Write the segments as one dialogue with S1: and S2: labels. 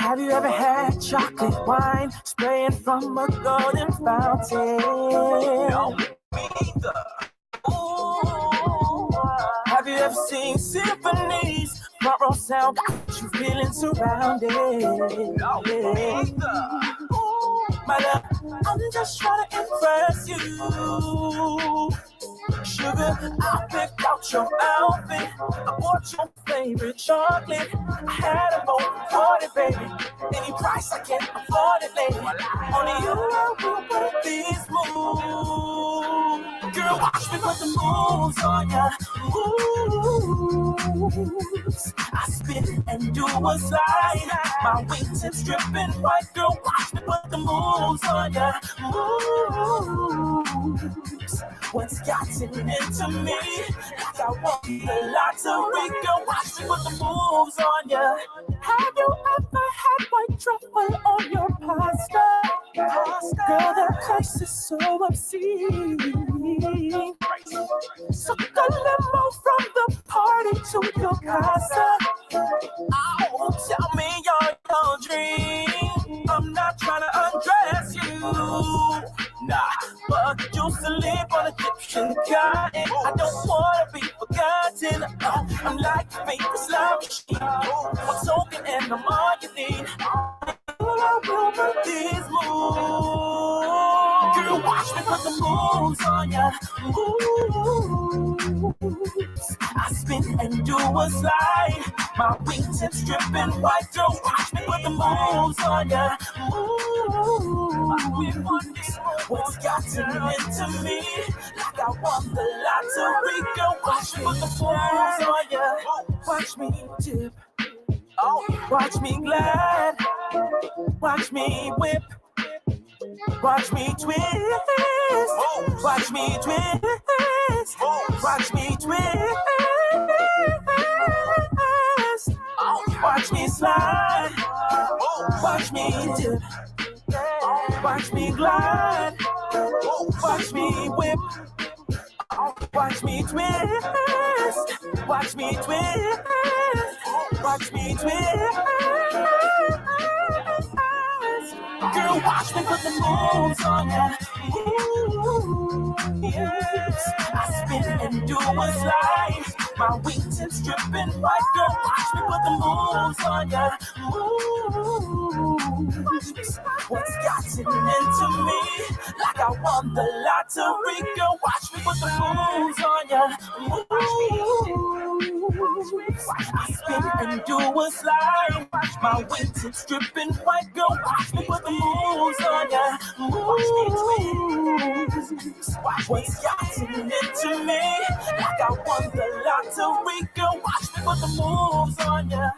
S1: Have you ever had chocolate wine spraying from a golden fountain? No, me neither. Ooh. Have you ever seen symphonies? Front row sound got you feeling surrounded. No, me neither. My love, I'm just trying to impress you. Sugar, I picked out your outfit. I bought your favorite chocolate. I had a boat for it, baby. Any price I can afford it, lady. Only you will put these moves. Girl, watch me put the moves on ya. Moves. I spin and do a slide. My wingtips dripping white. Girl, watch me put the moves on ya. Moves. What's gotten into me? Like I want the lottery. Girl, watch me put the moves on ya. Have you ever had white truffle on your pasta? Girl, that price is so obscene. Suck a limo from the party to your casa. Oh, tell me your dream. I'm not trying to undress you. Nah, but you sleep on Egyptian cotton. I don't wanna be forgotten. I'm like your favorite slot machine. I'm soaking and I'm all you need. I will make these moves. Girl, watch me put the moves on ya. Moves. I spin and do a slide. My wingtips dripping white. Girl, watch me put the moves on ya. Moves. What's gotten into me? Like I won the lottery. Girl, watch me put the moves on ya. Watch me dip. Oh, watch me glide. Watch me whip. Watch me twist. Watch me twist. Watch me twist. Watch me slide. Watch me dip. Watch me glide. Watch me whip. Watch me twist. Watch me twist. Watch me twist. Girl, watch me put the moves on ya. Yes. I spin and do a slide. My wingtips dripping white. Girl, watch me put the moves on ya. Moves. What's gotten into me? Like I won the lottery. Girl, watch me put the moves on ya. Moves. I spin and do a slide. My wingtips dripping white. Girl, watch me put the moves on ya. Moves. What's gotten into me? Like I won the lottery. Girl, watch me put the moves on ya.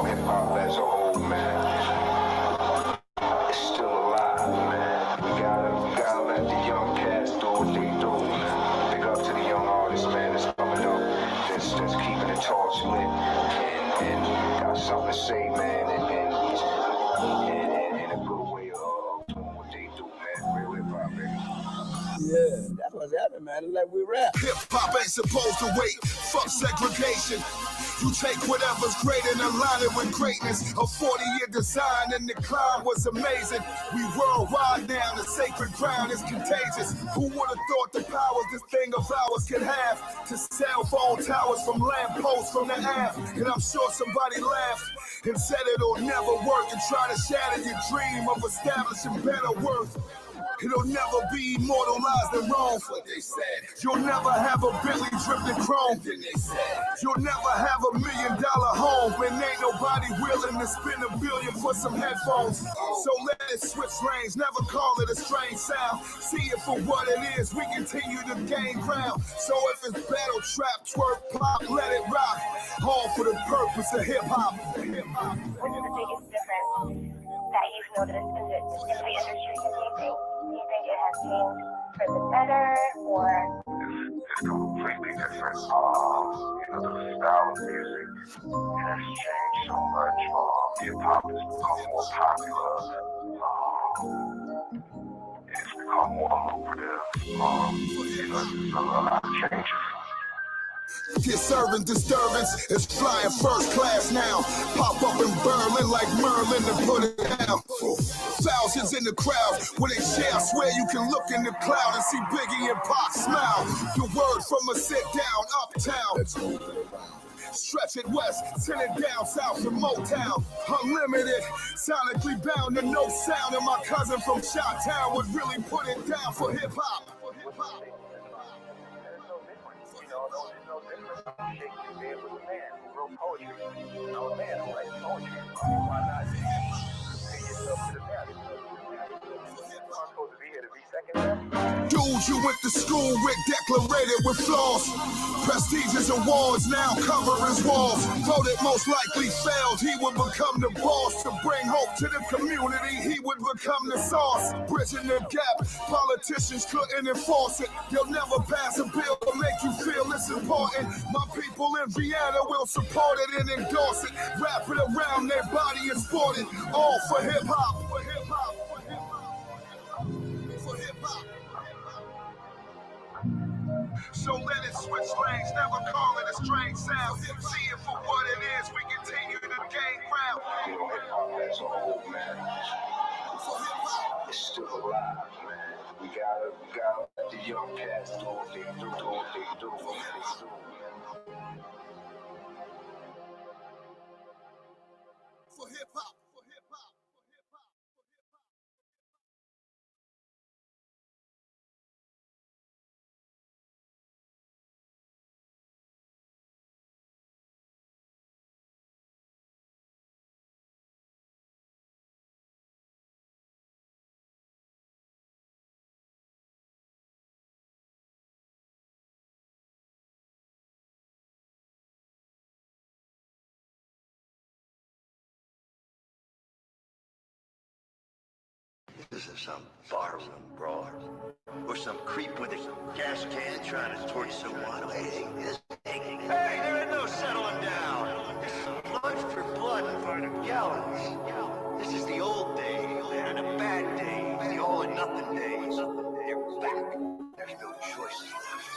S2: Hip-hop as a whole, man, it's still alive, man. We gotta let the young cats do what they do, man. Big up to the young artists, man, that's coming up, that's keeping the torch lit, and got something to say, man, and in a good way of doing what they do, man. Real hip-hop, baby.
S3: Yeah, that's what's happening, man. It's like we rap.
S4: Hip-hop ain't supposed to wait. Fuck segregation. You take whatever's great and align it with greatness. A 40-year design and the climb was amazing. We worldwide now, the sacred ground is contagious. Who would have thought the powers this thing of ours could have? To cell phone towers from lampposts from the app. And I'm sure somebody laughed and said it'll never work and try to shatter your dream of establishing better worth. It'll never be immortalized in Rome. You'll never have a Bentley dripped in chrome. You'll never have $1 million home. And ain't nobody willing to spend $1 billion for some headphones. So let it switch lanes, never call it a strange sound. See it for what it is, we continue to gain ground. So if it's battle, trap, twerk, pop, let it rock. All for the purpose of hip-hop.
S5: What's the biggest difference that you've noticed in the industry? Do you think it has changed for the better, or?
S2: It's completely different. The style of music has changed so much. Hip-hop has become more popular. It's become more lucrative. A lot of changes.
S4: Disturbing disturbance is flying first class now. Pop up in Berlin like Merlin and put it down. Thousands in the crowd when they share. I swear you can look in the cloud and see Biggie and Pac smile. The word from a sit down uptown. Stretch it west, send it down south to Motown. Unlimited, sonically bound to no sound. And my cousin from Chi-Town would really put it down for hip hop.
S2: Shakespeare was a man who wrote poetry. A man who writes poetry. Why not pay yourself to the man? I'm supposed to be here to be second.
S4: Dude you went to school with declarated with flaws. Prestigious awards now cover his walls. Voted most likely failed, he would become the boss. To bring hope to the community, he would become the sauce. Bridging the gap, politicians couldn't enforce it. They'll never pass a bill to make you feel it's important. My people in Vienna will support it and endorse it. Wrap it around their body and sport it. All for hip hop. For hip hop. For hip hop. For hip hop. So let it switch lanes, never call it a strange sound. See it for what it is, we continue to gain ground.
S2: Hip-hop as a whole, man. It's still alive, man. We gotta let the young cats do what they do.
S4: For hip hop.
S6: This is some barroom brawl, or some creep with a gas can trying to torch someone. Hey, there ain't no settling down. This is blood for blood for the gallons. This is the old days, and the bad days, the all or nothing days. They're back. There's no choices left.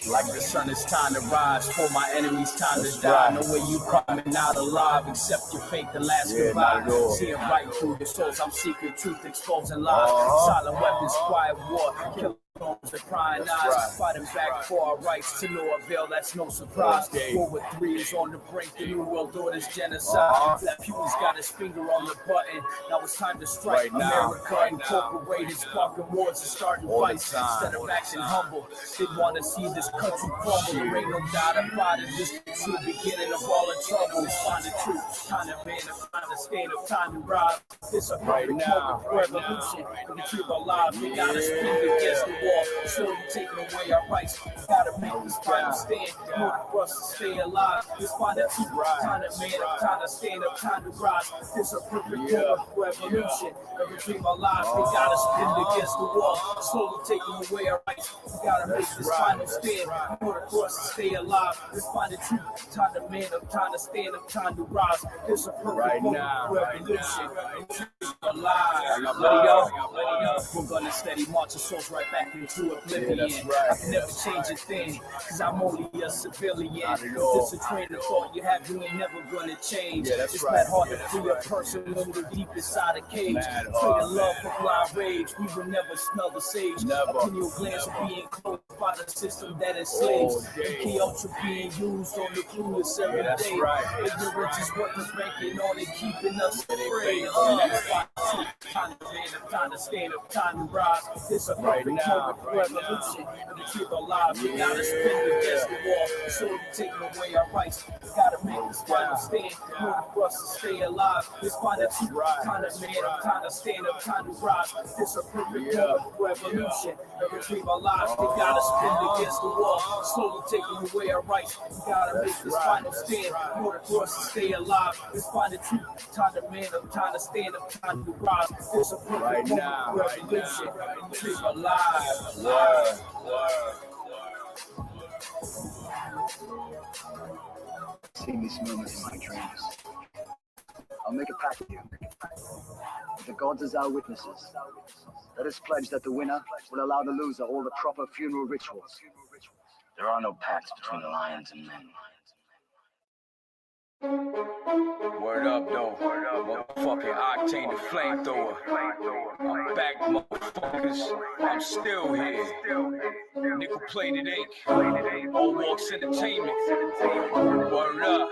S1: Like the sun, it's time to rise. For my enemies, time to die. No way you coming out alive. Accept your fate, the last goodbye. See it right through the souls. I'm seeking truth, exposing lies. Silent weapons, quiet war. Kill the prying eyes, fighting back for our rights to no avail, that's no surprise. World War III is on the brink, the new world order's genocide. That Putin's got his finger on the button, now it's time to strike. America Incorporated, sparking wars and starting fights. Instead of acting humble, they want to see this country crumble. There ain't no doubt about it, this is the beginning of all the trouble. Find the truth, kind of man, find the state of time to rise. This a perfect moment of revolution, to retrieve our lives. We gotta speak against the wall, slowly taking away our rights. We gotta make this final stand in order for us to stay alive. This find the truth, time to man, time to stand up, time to rise. This a perfect moment of revolution, to retrieve our lives. We gotta stand against the wall, slowly taking away our rights. We gotta make this final stand in order for us to stay alive. Let's find the truth, time to man up, time to stand up, time to rise. This a perfect moment of revolution, alive. We're gonna steady march our souls right back into oblivion. I can never change a thing, cause I'm only a civilian. If this a train of thought you have, you ain't never gonna change. It's not hard to free a person when we're deep inside a cage. Trading love for blind rage, we will never smell the sage. A pineal glands are being closed by the system that enslaves. Key ultra being used on the clueless every day. Ignorance is what is ranking on and keeping us afraid. Time to stand up, time to rise. This a perfect moment for revolution. And to keep our lives, we gotta spin against the wall. So we taking away our rights. We gotta make this final stand in order for us to stay alive. This final time to man up, time to stand up, time to rise. This a perfect moment for revolution. And to retrieve our lives, we gotta spin against the wall. Slowly taking away our rights. We gotta make this final stand in order for us to stay alive. This final truth, time to man up, time to stand up, time to rise. This a perfect moment for revolution. And retrieve our lives.
S7: Seen these moments in my dreams. I'll make a pact with you. With the gods as our witnesses. Let us pledge that the winner will allow the loser all the proper funeral rituals.
S8: There are no pacts between lions and men.
S9: Word up, though. Motherfucking Octane the Flamethrower. I'm back, motherfuckers. I'm still here. Nickel plated ink. All Walks Entertainment. Word up.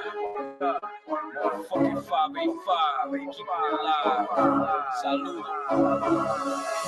S9: Motherfucking 585. Keep it alive. Salute.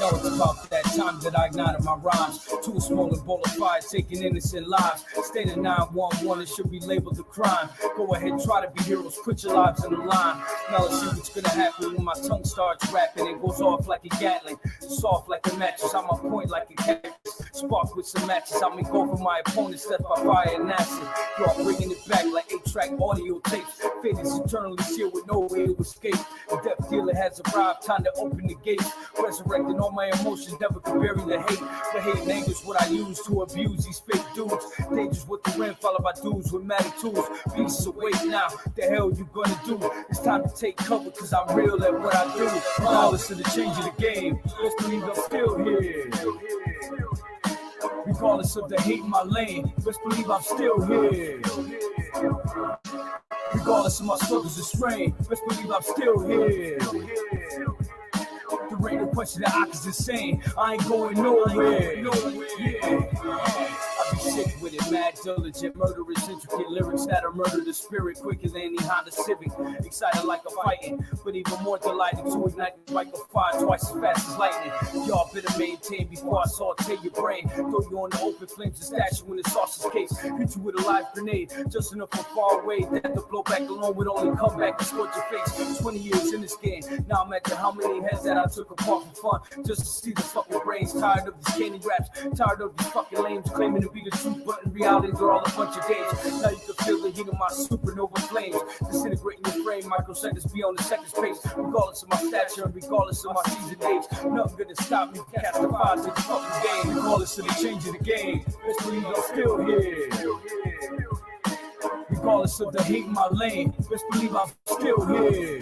S9: No, it's about that time that I ignited my rhymes. Too small and bowl of fire, taking innocent lives. State of 911, it should be labeled a crime. Go ahead, try to be heroes, put your lives on the line. Now let's see what's gonna happen when my tongue starts rapping. It goes off like a Gatling, soft like a mattress. I'm on point like a cactus, spark with some matches. I make over my opponents, set by fire and acid. Y'all bringing it back like 8-track audio tapes. Fate is eternally sealed with no way to escape. The death dealer has arrived, time to open the gates. Resurrecting all my emotions, never can bury the hate. But hate and anger is what I use to abuse these fake dudes. Dangerous with the wind, followed by dudes with mad tools. Peace awake now, the hell you gonna do? It's time to take cover, cause I'm real at what I do. Regardless of the change of the game, let's believe I'm still here. Regardless of the hate in my lane, let's believe I'm still here. Regardless of my struggles and strain, let's believe I'm still here. The rate of punching the ox is insane. I ain't going nowhere. I be sick with it, mad, diligent, murderous, intricate lyrics that'll murder the spirit quicker than any Honda Civic. Excited like a fighting, but even more delighted to ignite like a fire twice as fast as lightning. Y'all better maintain before I saute your brain. Throw you on the open flames and stash you in the sausage case. Hit you with a live grenade, just enough from far away that the blowback alone would only come back and scorch your face. 20 years in this game, now I'm at how many heads that I took apart for fun, just to see the fucking brains. Tired of these candy raps, tired of these fucking lames claiming to be the truth, but in reality they're all a bunch of games. Now you can feel the heat of my supernova flames disintegrating your frame, microseconds beyond the second space. Regardless of my stature and regardless of my season age, nothing gonna stop me. Cast the vibes in the fucking game. Regardless of the change of the game, let's believe I'm still here. Regardless of the hate in my lane, let's believe I'm still here.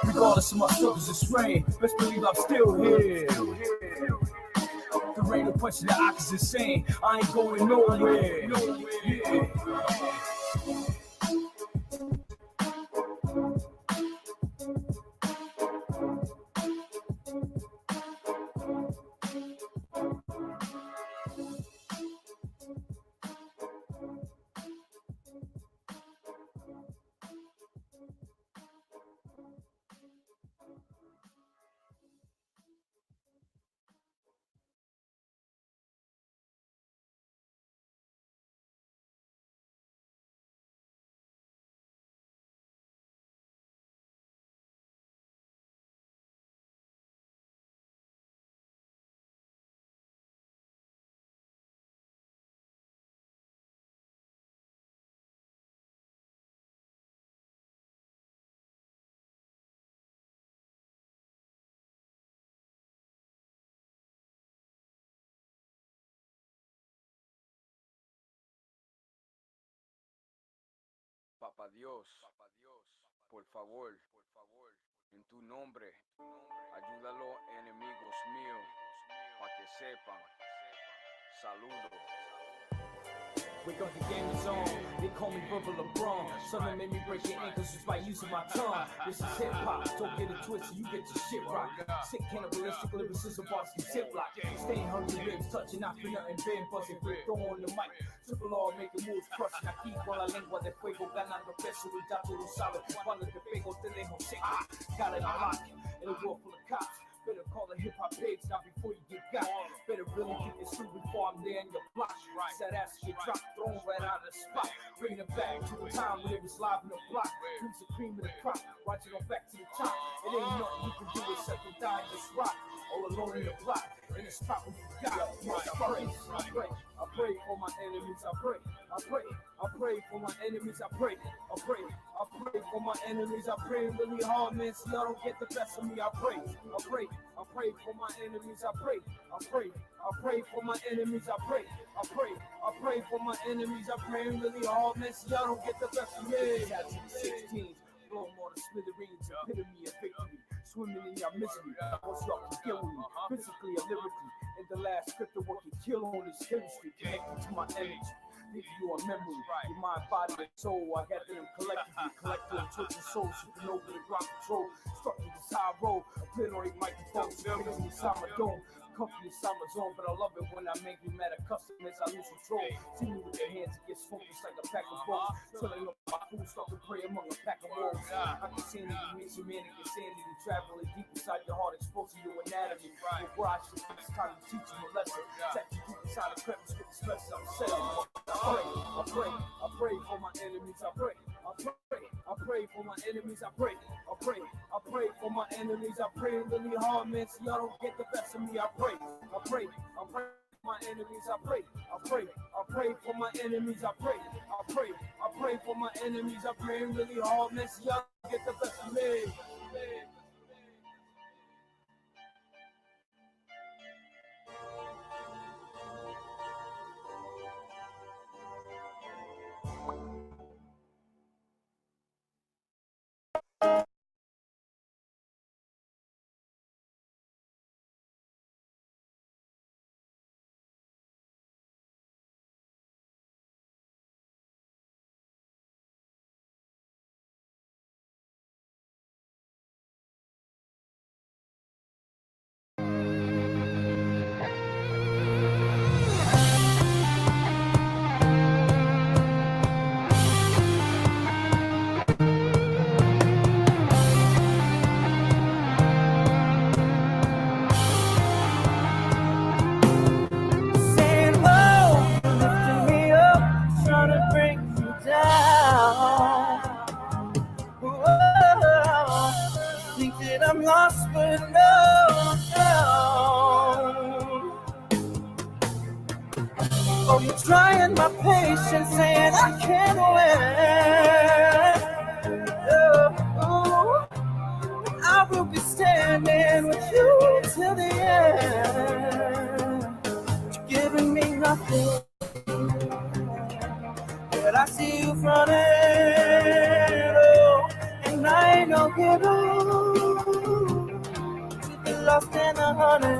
S9: Regardless of my struggles and strain, let's believe I'm still here. The rate of punching the ox is insane. I ain't going nowhere. Papá Dios, por favor, en tu nombre, ayúdalo enemigos míos, para que sepan. Saludos. Wake up, the game is on. They call me Verbal LeBron. Something made me break your ankles just by using my tongue. This is hip hop. Don't get it twisted, you get your shit rocked. Sick cannibalistic lyricism, bars can zip lock. Staying hungry, ribs touching, not for nothing. Been busting, quick throwing the mic. Triple R making moves, crushing. Aquí con la lengua de fuego, ganando peso. Y dato lo sabe. Cuando te pego, te dejo seco. Got it on lock. In a world full of cops. Better call the hip-hop page, not before you get got. Better really get this through before I'm there in your block. That ass get dropped, thrown right out of the spot. Bringing it back to the time when it was live in the block. Who's the cream of the crop? Watch it on back to the top. It ain't nothing you can do except to die and just rock. All alone in the block, in the spot we forgot. I pray for my enemies, I pray for my enemies, I pray for my enemies, I pray really hard, man, so y'all don't get the best of me, I pray for my enemies, I pray for my enemies, I pray for my enemies, I pray really hard, man, so y'all don't get the best of me. That's 16, blow more than smithereens, epitome of victory. Swimming in your misery, what's y'all can kill me, physically or lyrically. In the last script, the work you kill on this chemistry, connected to my energy. Give you a memory, your mind, body, and soul. I got them collectively, collective and twisted souls, supernova the ground control. Structure this high road, obliterate microphones, spirits inside my dome. Comfy inside my zone, but I love it when I'm angry, mad at customers, I lose control. See me with their hands, it gets focused like a pack of balls. Telling up my food, start to pray among a pack of wolves. I can see it, makes you manic insanity, traveling deep inside your heart, exposing your anatomy. Your I should it's time to teach you a lesson. Tap you deep inside the crevice with the stress I'm saying. I pray for my enemies, I pray for my enemies, I pray for my enemies, I pray really hard, man, so y'all don't get the best of me, I pray for my enemies, I pray for my enemies, I pray for my enemies, I pray really hard, man, so y'all don't get the best of me.
S1: I'm lost, but no. Oh, you're trying my patience, saying I can't win. Oh, I will be standing with you till the end. You're giving me nothing, but I see you running. Oh, and I ain't no giver. Lost in the honey.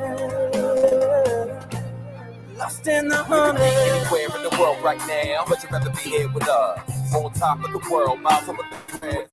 S1: Lost in the honey.
S10: Anywhere in the world right now, but you'd rather be here with us. On top of the world, miles over the land.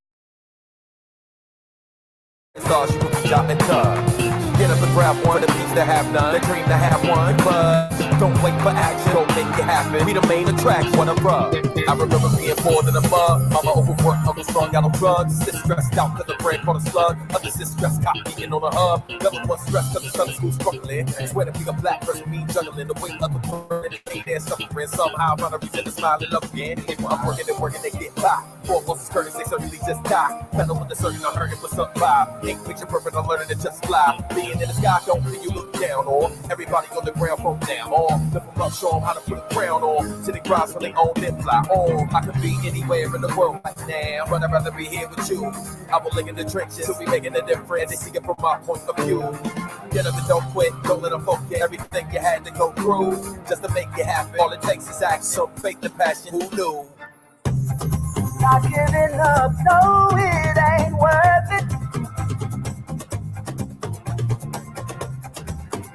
S10: Thought you would be dropping tugs. Get up and grab one of the peeps that have none. They dream to have one, but don't wait for action. Don't make it happen. We the main attraction. What a rub. I remember being born in the mud. Mama overworked, mother strung out on drugs. Sis stressed out cause the bread caught a slug. Other sis stressed, caught beating on the hub. Never was stressed cause the Sunday school struggling. Swear to be a black person, me juggling the weight of the burden. They ain't there suffering. Somehow run a reason to smile and love again. If I'm working and working, they get by. Four months curtains, they certainly just die. Pedal with the surgeon, I'm hurting for some vibe. Ain't picture perfect, I'm learning to just fly. Being in the sky, don't feel you look down on. Everybody on the ground from down on. Lift them up, show them how to put a crown on. To the ground so they own them fly on. I could be anywhere in the world right now, but I'd rather be here with you. I will lay in the trenches, so we making a difference. They see it from my point of view. Get up and don't quit, don't let them forget everything you had to go through just to make it happen. All it takes is action, so faith and passion. Who knew?
S1: Not giving up, no, it ain't worth it.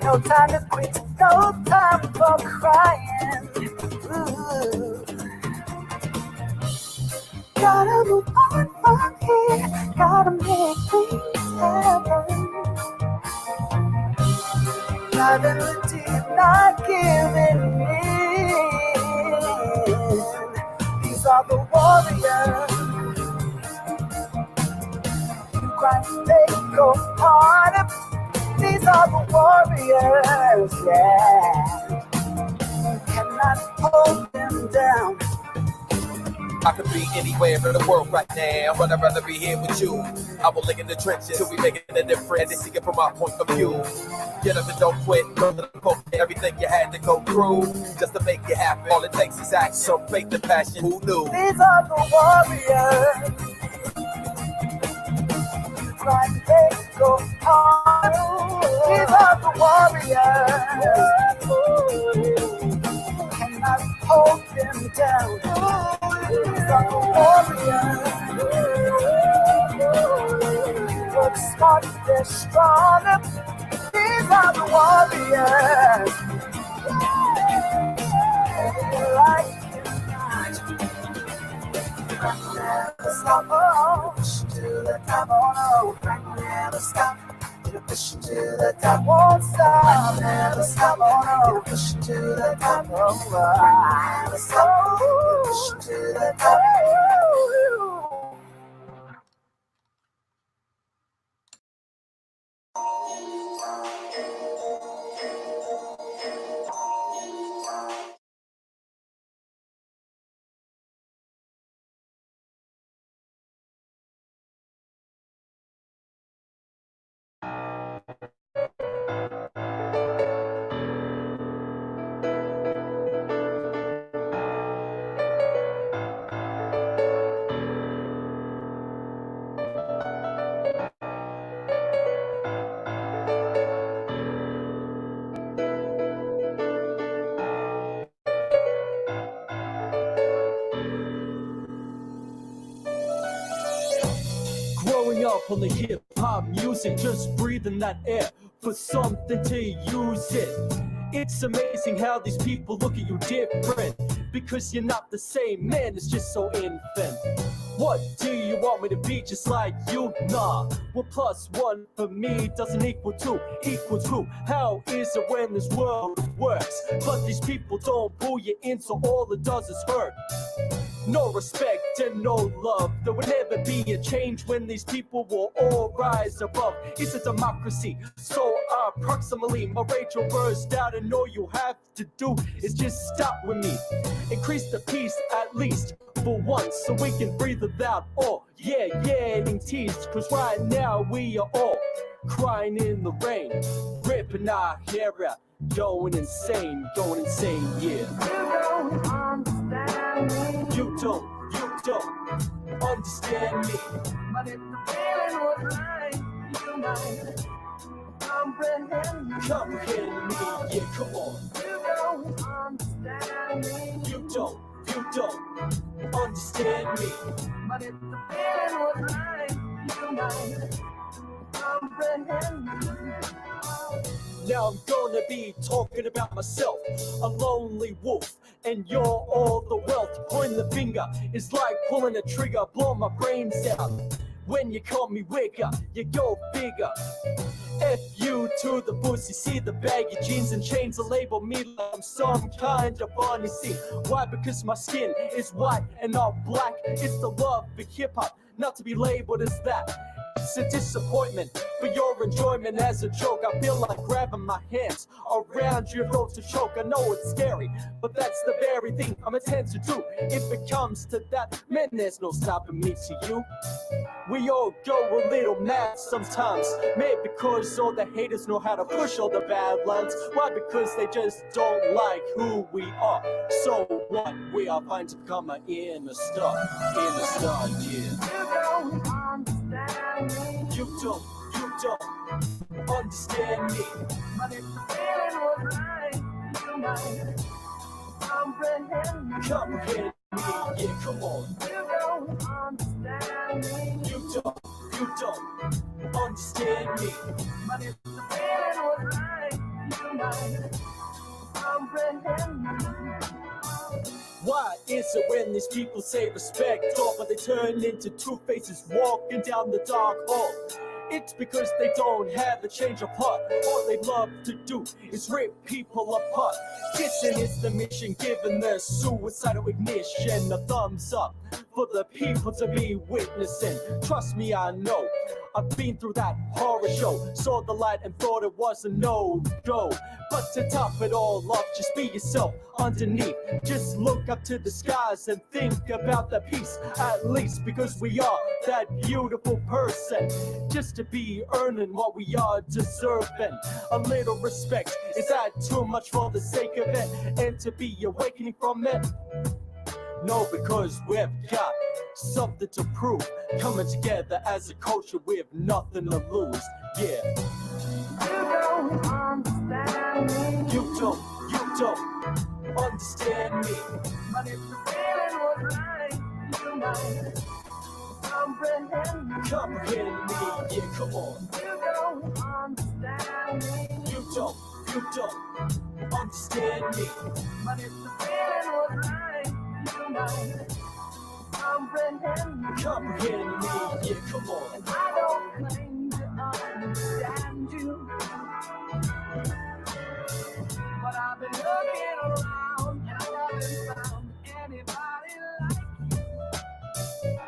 S1: No time to quit, no time for crying. Ooh. Gotta move on from here. Gotta make things happen. Liability not giving in. These are the warriors. You cry, they go harder. These are the warriors, yeah. You cannot hold them down.
S10: I could be anywhere in the world right now, but I'd rather be here with you. I will live in the trenches till we make it a difference and see it from my point of view. Get up and don't quit, go to the post, everything you had to go through just to make it happen. All it takes is action, faith and passion. Who knew?
S1: These are the warriors. Like they go hard. These are the warriors. Cannot hold them down. These are the warriors. Work smart, they're stronger. These are the warriors. Like it not. Never stop, oh, push to the top, oh no. Never stop, push to the top, won't stop. Never stop, oh no, push to the top, oh never stop, push to the top.
S11: Growing up on the hip-hop music, just breathing that air for something to use it. It's amazing how these people look at you different, because you're not the same, man, it's just so infant. What do you want me to be, just like you? Nah, well, +1 for me doesn't equal 2, equals who? How is it when this world works? But these people don't pull you in, so all it does is hurt. No respect and no love. There would never be a change when these people will all rise above. It's a democracy, so approximately my rage will burst out, and all you have to do is just stop with me. Increase the peace at least for once, so we can breathe without all. Yeah, getting teased, cause right now we are all crying in the rain, ripping our hair out, going insane, yeah. You don't understand me. But if the feeling was right, you might comprehend me. Yeah, come on. You don't understand me. You don't understand me. But if the feeling was right, you might comprehend me. Now I'm gonna be talking about myself, a lonely wolf, and you're all the wealth. Pointing the finger is like pulling a trigger, blow my brains out. When you call me wigger, you go bigger. F you to the pussy, see the baggy jeans and chains that label me like I'm some kind of funny. See why? Because my skin is white and not black. It's the love for hip-hop, not to be labeled as that. It's a disappointment for your enjoyment as a joke. I feel like grabbing my hands around your throat to choke. I know it's scary, but that's the very thing I'm intent to do. If it comes to that, man, there's no stopping me to you. We all go a little mad sometimes, maybe because all the haters know how to push all the bad lines. Why? Because they just don't like who we are. So what? We are fine to become an inner star, yeah. You don't understand me. You don't understand me. But if the feeling was right, you might comprehend me. Yeah, come on. You don't understand me. You don't understand me. But if the feeling was right, you might comprehend me. Why is it when these people say respect all, but they turn into two faces walking down the dark hall? It's because they don't have a change of heart. All they love to do is rip people apart. Kissing is the mission, giving their suicidal ignition a thumbs up for the people to be witnessing. Trust me, I know. I've been through that horror show, saw the light and thought it was a no-go. But to top it all off, just be yourself underneath. Just look up to the skies and think about the peace, at least, because we are that beautiful person. Just to be earning what we are deserving. A little respect, is that too much for the sake of it? And to be awakening from it? No, because we've got something to prove. Coming together as a culture, we have nothing to lose. Yeah. You don't understand me. You don't understand me. But if the feeling was right, you might comprehend me. Comprehend me, yeah, come on. You don't understand me. You don't understand me. But if the feeling was right, you might comprehend me. Comprehend me, yeah, come on. And I don't claim to understand you, but I've been looking around and I haven't found anybody like you.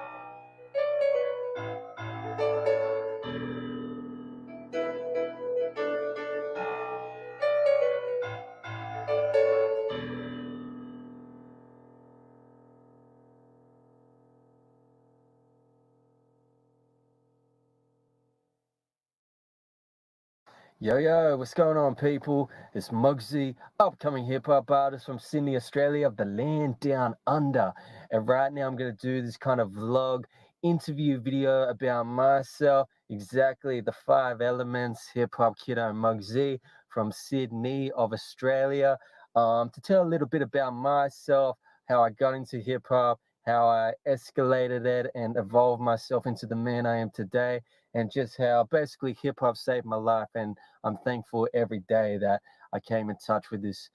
S12: Yo, what's going on, people? It's Muggsy, upcoming hip-hop artist from Sydney, Australia, of the land down under. And right now I'm going to do this kind of vlog interview video about myself, exactly the 5 elements, hip-hop kiddo Muggsy from Sydney of Australia, to tell a little bit about myself, how I got into hip-hop, how I escalated it and evolved myself into the man I am today, and just how basically hip-hop saved my life. And I'm thankful every day that I came in touch with this,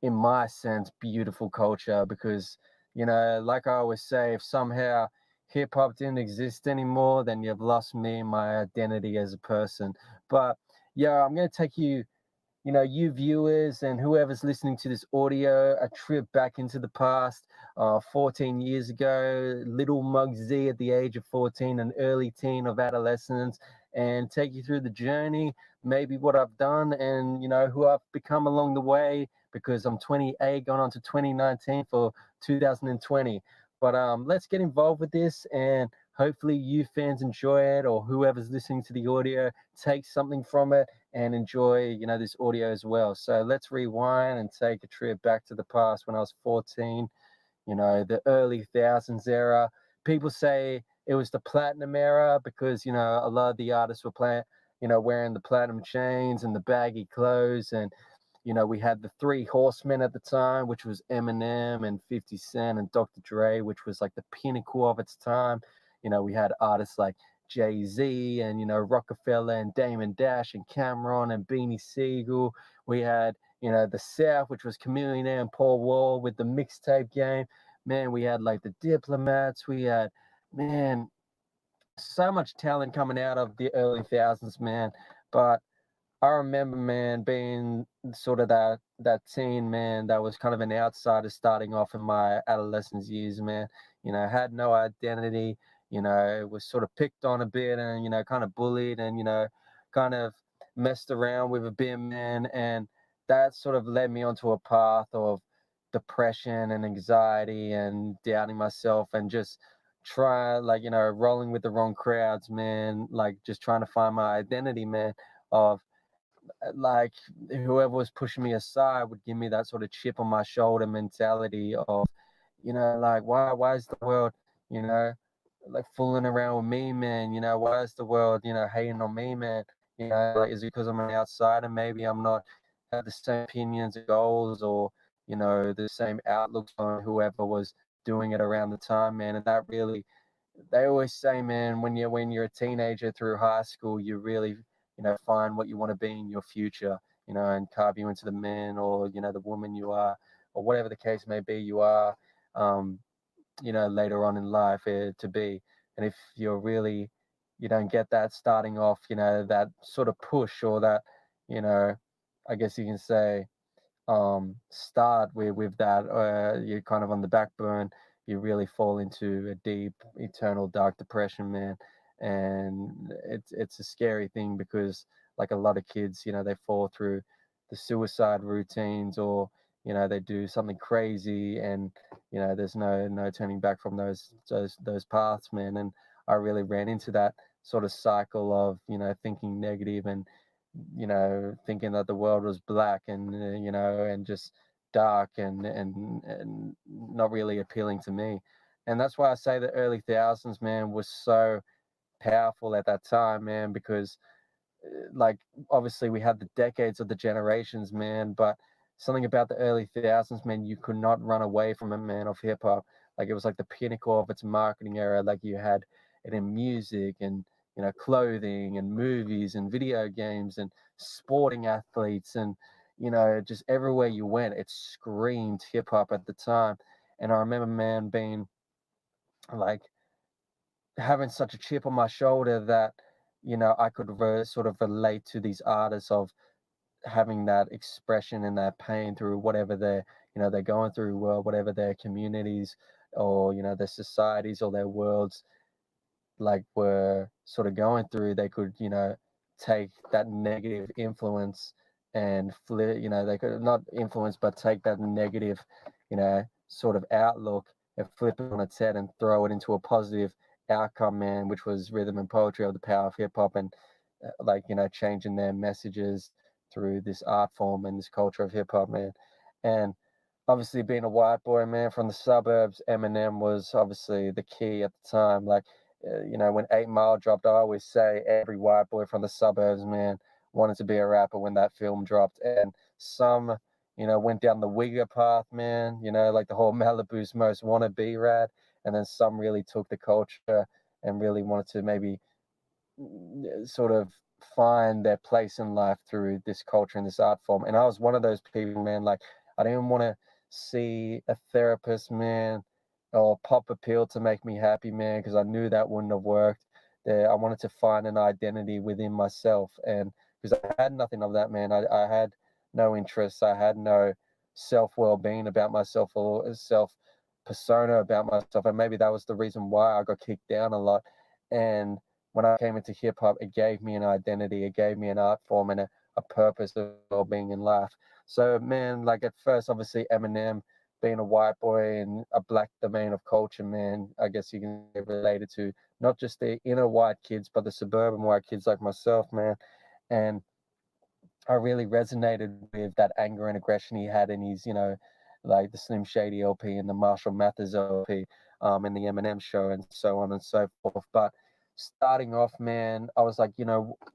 S12: in my sense, beautiful culture, because, you know, like I always say, if somehow hip-hop didn't exist anymore, then you've lost me, my identity as a person. But yeah, I'm going to take you, you viewers and whoever's listening to this audio, a trip back into the past, 14 years ago, little Muggsy at the age of 14, an early teen of adolescence, and take you through the journey, maybe what I've done and, who I've become along the way, because I'm 28, going on to 2019 for 2020. But let's get involved with this, and hopefully you fans enjoy it, or whoever's listening to the audio takes something from it and enjoy, this audio as well. So let's rewind and take a trip back to the past when I was 14, the early thousands era. People say it was the platinum era because, a lot of the artists were playing, wearing the platinum chains and the baggy clothes. And, we had the 3 horsemen at the time, which was Eminem and 50 Cent and Dr. Dre, which was like the pinnacle of its time. We had artists like Jay-Z and, Rockefeller and Damon Dash and Cameron and Beanie Siegel. We had, the South, which was Chameleon and Paul Wall with the mixtape game. Man, we had like the Diplomats. We had, man, so much talent coming out of the early thousands, man. But I remember, man, being sort of that teen, man, that was kind of an outsider starting off in my adolescence years, man. Had no identity, was sort of picked on a bit and, kind of bullied and, kind of messed around with a bit, man. And that sort of led me onto a path of depression and anxiety and doubting myself and just rolling with the wrong crowds, man, like just trying to find my identity, man, of like whoever was pushing me aside would give me that sort of chip on my shoulder mentality of, like, why is the world, like fooling around with me, man? Why is the world, hating on me, man? Like, is it because I'm an outsider? Maybe I'm not have the same opinions and goals or, the same outlooks on whoever was doing it around the time, man. And that really, they always say, man, when you're a teenager through high school, you really, find what you want to be in your future, and carve you into the man or, the woman you are, or whatever the case may be you are. later on in life to be. And if you don't get that starting off, that sort of push, or that, I guess you can say, start with that, you're kind of on the back burn, you really fall into a deep, eternal, dark depression, man. And it's a scary thing, because like a lot of kids, they fall through the suicide routines, or they do something crazy, and there's no turning back from those paths, man. And I really ran into that sort of cycle of thinking negative, and thinking that the world was black, and and just dark, and not really appealing to me. And that's why I say the early thousands, man, was so powerful at that time, man, because like obviously we had the decades of the generations, man, but something about the early thousands, man, you could not run away from it, man, of hip hop. Like it was like the pinnacle of its marketing era. Like you had it in music, and clothing, and movies, and video games, and sporting athletes, and just everywhere you went, it screamed hip hop at the time. And I remember, man, being like having such a chip on my shoulder that I could sort of relate to these artists of having that expression and that pain through whatever they're going through, whatever their communities, or their societies, or their worlds like were sort of going through. They could take that negative influence and flip, they could not influence, but take that negative sort of outlook and flip it on its head and throw it into a positive outcome, man, which was rhythm and poetry of the power of hip hop. And changing their messages through this art form and this culture of hip hop, man. And obviously, being a white boy, man, from the suburbs, Eminem was obviously the key at the time. Like when 8 Mile dropped, I always say every white boy from the suburbs, man, wanted to be a rapper when that film dropped. And some went down the Wigger path, man, like the whole Malibu's Most Wanna Be rad. And then some really took the culture and really wanted to maybe sort of find their place in life through this culture and this art form. And I was one of those people, man. Like I didn't want to see a therapist, man, or pop a pill to make me happy, man, because I knew that wouldn't have worked. I wanted to find an identity within myself, and because I had nothing of that, man. I had no interests. I had no self-well-being about myself, or self-persona about myself. And maybe that was the reason why I got kicked down a lot. And when I came into hip hop, it gave me an identity, it gave me an art form, and a purpose of well-being in life. So, man, like at first, obviously, Eminem, being a white boy in a black domain of culture, man, I guess you can relate it to not just the inner white kids, but the suburban white kids like myself, man. And I really resonated with that anger and aggression he had in his, like the Slim Shady LP and the Marshall Mathers LP, and the Eminem show, and so on and so forth. But starting off, man, I was like,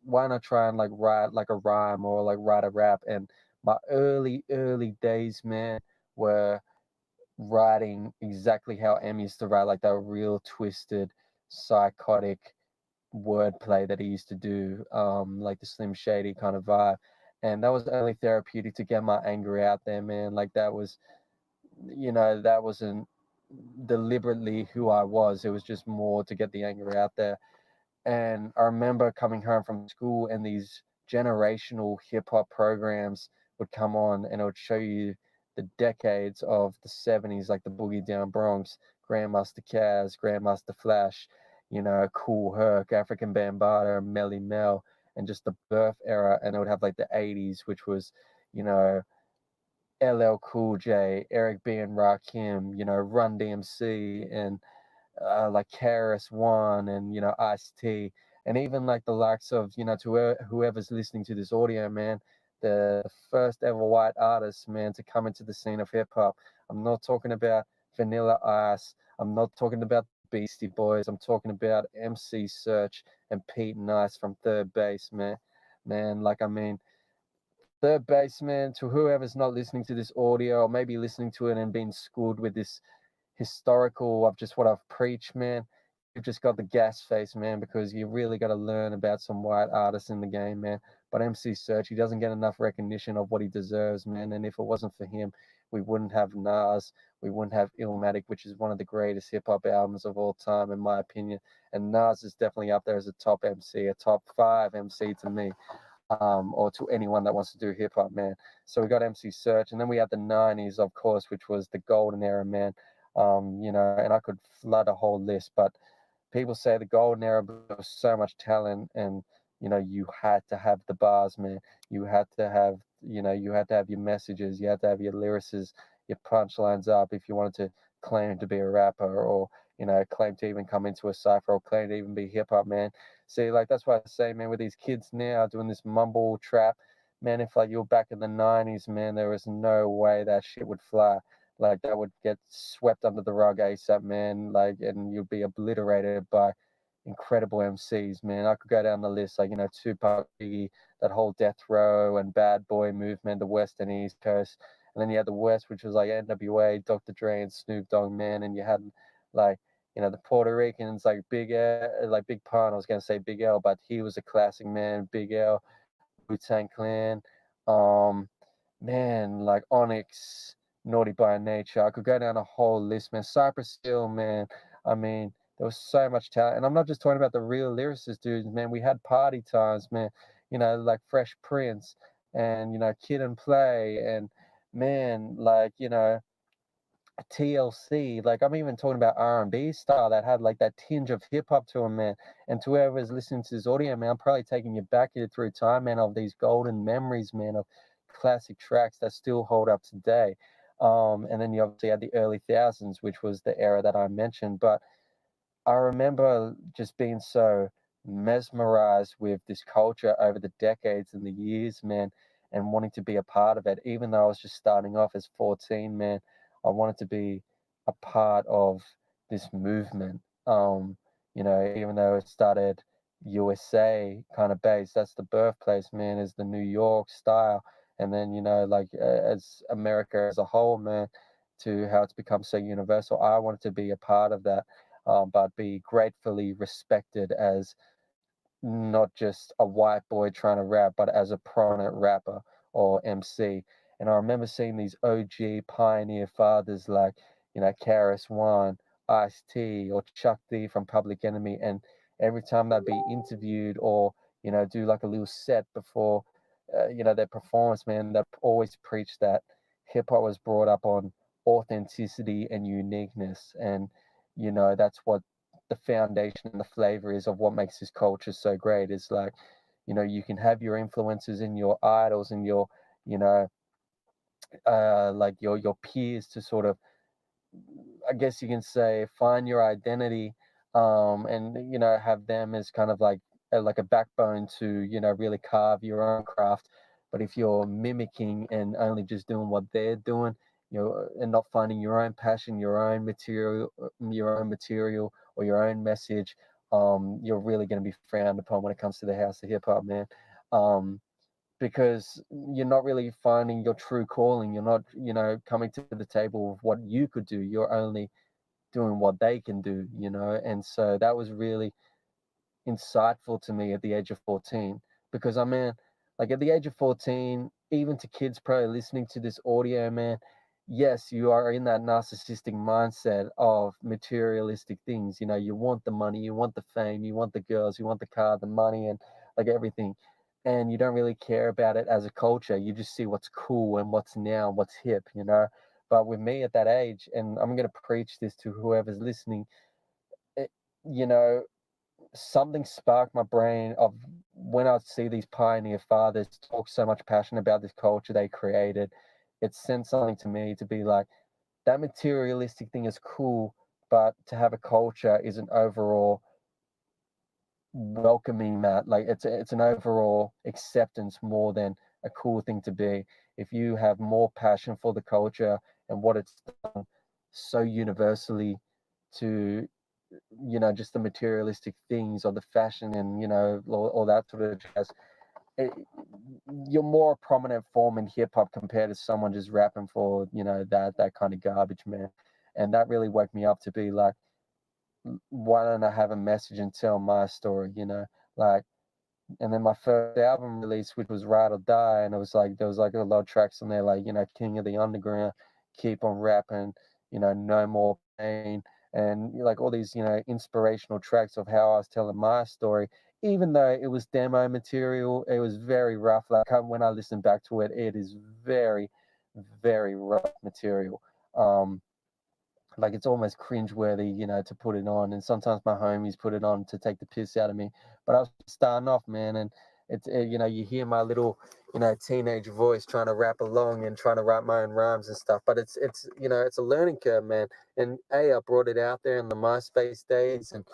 S12: why not try and like write like a rhyme, or like write a rap? And my early days, man, were writing exactly how M used to write, like that real twisted, psychotic wordplay that he used to do, like the Slim Shady kind of vibe. And that was only therapeutic to get my anger out there, man. Like that was, that wasn't deliberately who I was. It was just more to get the anger out there. And I remember coming home from school, and these generational hip hop programs would come on, and it would show you the decades of the 70s, like the Boogie Down Bronx, Grandmaster Caz, Grandmaster Flash, Kool Herc, African Bambaataa, Melly Mel, and just the birth era. And it would have like the 80s, which was, LL Cool J, Eric B. and Rakim, Run DMC, and like KRS-One, and Ice-T, and even like the likes of to whoever's listening to this audio, man, the first ever white artist, man, to come into the scene of hip hop. I'm not talking about Vanilla Ice. I'm not talking about Beastie Boys. I'm talking about MC Search and Pete Nice from Third Base, man. Like, I mean, Third Base, man, to whoever's not listening to this audio, or maybe listening to it and being schooled with this historical of just what I've preached, man, you've just got the gas face, man, because you really got to learn about some white artists in the game, man. But MC Search, he doesn't get enough recognition of what he deserves, man. And if it wasn't for him, we wouldn't have Nas, we wouldn't have Illmatic, which is one of the greatest hip hop albums of all time, in my opinion. And Nas is definitely up there as a top MC, a top 5 MC to me, or to anyone that wants to do hip hop, man. So we got MC Search, and then we had the 90s, of course, which was the golden era, man. You know, and I could flood a whole list, but people say the golden era, there was so much talent, and you know, you had to have the bars, man. You had to have, you know, you had to have your messages, you had to have your lyricists, your punchlines up if you wanted to claim to be a rapper, or you know, claim to even come into a cipher, or claim to even be hip hop, man. See, like that's why I say, man, with these kids now doing this mumble trap, man, if like you're back in the 90s, man, there was no way that shit would fly. Like that would get swept under the rug ASAP, man. Like, and you'd be obliterated by incredible MCs, man. I could go down the list, like, you know, Tupac, Biggie, that whole Death Row and Bad Boy movement, the West and East Coast. And then you had the West, which was like NWA, Dr. Dre, and Snoop Dogg, man. And you had like, you know, the Puerto Ricans, like Big Pun. I was gonna say Big L, but he was a classic, man. Big L, Wu-Tang Clan, man, like Onyx, Naughty by Nature. I could go down a whole list, man. Cypress Hill, man. I mean, there was so much talent. And I'm not just talking about the real lyricist dudes, man. We had party times, man. You know, like Fresh Prince and, you know, Kid and Play and, man, like, you know, TLC. Like, I'm even talking about R&B style that had like that tinge of hip hop to them, man. And to whoever's listening to this audio, man, I'm probably taking you back here through time, man, of these golden memories, man, of classic tracks that still hold up today. And then you obviously had the early thousands, which was the era that I mentioned. But I remember just being so mesmerized with this culture over the decades and the years, man, and wanting to be a part of it. Even though I was just starting off as 14, man, I wanted to be a part of this movement. You know, even though it started USA kind of based, that's the birthplace, man, is the New York style. And then, you know, like as America as a whole, man, to how it's become so universal. I wanted to be a part of that, but be gratefully respected as not just a white boy trying to rap, but as a prominent rapper or MC. And I remember seeing these OG pioneer fathers like, you know, Karis One, Ice-T, or Chuck D from Public Enemy. And every time they'd be interviewed or, you know, do like a little set before, you know, their performance, man, they always preach that hip hop was brought up on authenticity and uniqueness. And, you know, that's what the foundation and the flavor is of what makes this culture so great. Is like, you know, you can have your influences and your idols and your, you know, like your peers to sort of, I guess you can say, find your identity, and you know, have them as kind of like a backbone to, you know, really carve your own craft. But if you're mimicking and only just doing what they're doing, you know, and not finding your own passion, your own material or your own message, you're really going to be frowned upon when it comes to the house of hip hop, man. Because you're not really finding your true calling. You're not, you know, coming to the table with what you could do. You're only doing what they can do, you know. And so that was really insightful to me at the age of 14. Because I mean, like at the age of 14, even to kids probably listening to this audio, man, yes, you are in that narcissistic mindset of materialistic things. You know, you want the money, you want the fame, you want the girls, you want the car, the money, and like everything. And you don't really care about it as a culture. You just see what's cool and what's now and what's hip, you know. But with me at that age, and I'm going to preach this to whoever's listening, you know, something sparked my brain of when I see these pioneer fathers talk so much passion about this culture they created. It sent something to me to be like, that materialistic thing is cool, but to have a culture is an overall welcoming that. Like it's an overall acceptance more than a cool thing to be. If you have more passion for the culture and what it's done so universally to, you know, just the materialistic things or the fashion and, you know, all that sort of jazz, you're more a prominent form in hip hop compared to someone just rapping for, you know, that kind of garbage, man. And that really woke me up to be like, why don't I have a message and tell my story, you know? Like, And then my first album release, which was Ride or Die, and it was like there was like a lot of tracks on there, like, you know, King of the Underground, Keep on Rapping, you know, No More Pain, and like all these, you know, inspirational tracks of how I was telling my story. Even though it was demo material, it was very rough. Like when I listen back to it, it is very, very rough material. Like it's almost cringeworthy, you know, to put it on. And sometimes my homies put it on to take the piss out of me. But I was starting off, man, and you know, you hear my little, you know, teenage voice trying to rap along and trying to write my own rhymes and stuff. But it's you know, it's a learning curve, man. And I brought it out there in the MySpace days, and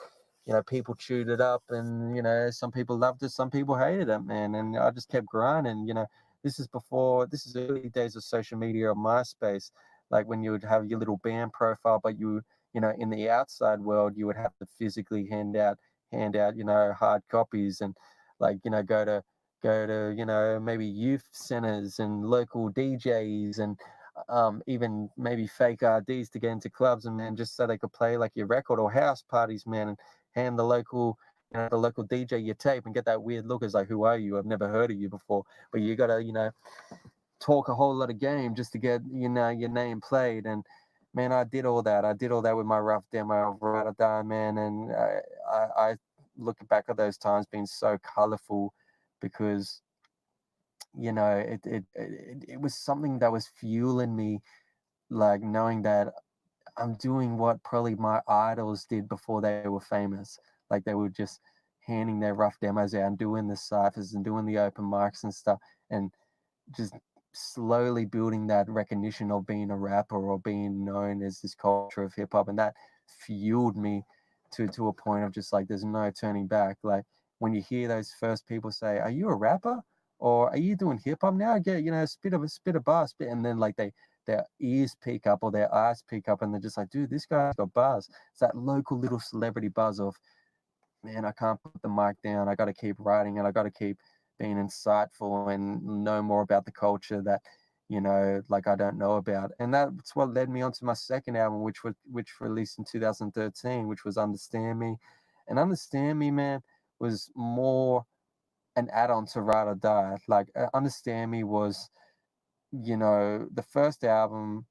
S12: you know, people chewed it up, and you know, some people loved it, some people hated it, man. And I just kept grinding. You know, this is early days of social media or MySpace, like when you would have your little band profile, but you know, in the outside world, you would have to physically hand out, you know, hard copies, and like, you know, go to, you know, maybe youth centers and local DJs, and even maybe fake RDs to get into clubs, and man, just so they could play like your record, or house parties, man, and hand the local, you know, the local DJ your tape and get that weird look as like, who are you? I've never heard of you before. But you gotta, you know, talk a whole lot of game just to get, you know, your name played. And man, I did all that with my rough demo of Ride or Die, man. And I look back at those times being so colorful, because you know, it was something that was fueling me, like knowing that I'm doing what probably my idols did before they were famous. Like they were just handing their rough demos out and doing the ciphers and doing the open mics and stuff, and just slowly building that recognition of being a rapper or being known as this culture of hip hop. And that fueled me to a point of just like, there's no turning back. Like when you hear those first people say, are you a rapper? Or are you doing hip hop now? Get, you know, spit a bar, spit, and then like their ears peak up or their eyes peak up, and they're just like, dude, this guy's got buzz. It's that local little celebrity buzz of, man, I can't put the mic down. I got to keep writing, and I got to keep being insightful and know more about the culture that, you know, like I don't know about. And that's what led me on to my second album, which released in 2013, which was Understand Me. And Understand Me, man, was more an add-on to Ride or Die. Like Understand Me was, you know, the first album.